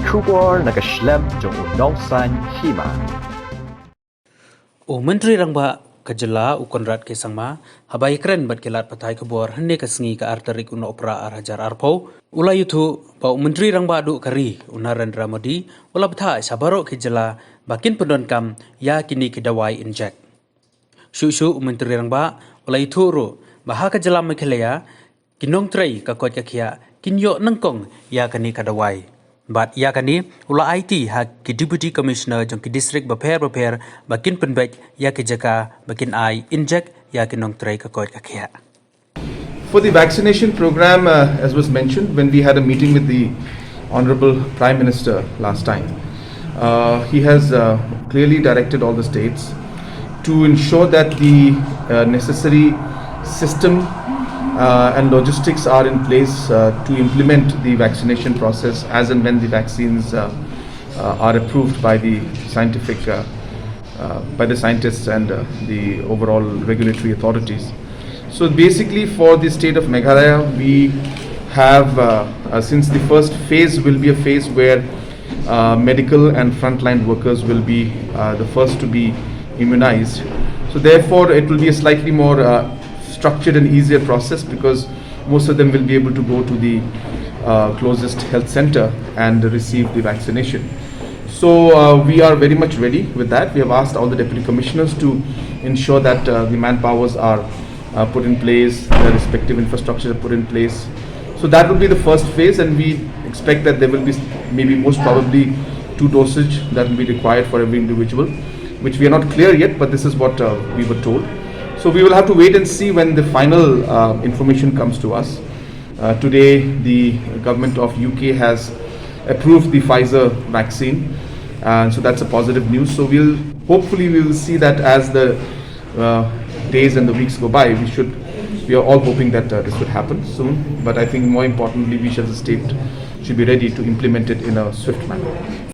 Kubor nakaslem jong unongsan hima. Menteri Rangba kajela ukonrat ke sangma habai keren bat kelat patai kebor hende kasengi ka arterik una opera arhajar arpo ula yutu ba Menteri Rangba adu kari unaran Ramadi ula bthai sabaro kejela bakin pendonkam ya kini kedawai injek shu Menteri Rangba ula yutu ru baha kajela mekhelaya kinong trai ka kot kakia kinyo nangkong ya kani kadawai Bat ia kani ula IT ha ki Deputy Commissioner jong ki district baper bakin penbek ya ki jaka bakin ai inject ya ki nong trai ka kot ka khia. For the vaccination program, as was mentioned, when we had a meeting with the Honorable Prime Minister last time, he has clearly directed all the states to ensure that the necessary system and logistics are in place to implement the vaccination process as and when the vaccines are approved by the scientists and the overall regulatory authorities. So basically for the state of Meghalaya, we have since the first phase will be a phase where medical and frontline workers will be the first to be immunized. So therefore it will be a slightly more structured and easier process because most of them will be able to go to the closest health center and receive the vaccination. So we are very much ready with that. We have asked all the deputy commissioners to ensure that the manpowers are put in place, the respective infrastructure are put in place. So that will be the first phase, and we expect that there will be maybe most probably 2 dosage that will be required for every individual, which we are not clear yet, but this is what we were told. So we will have to wait and see when the final information comes to us. Today, the government of UK has approved the Pfizer vaccine, and so that's a positive news. So we will see that as the days and the weeks go by. We are all hoping that this will happen soon. But I think more importantly, we as a state should be ready to implement it in a swift manner.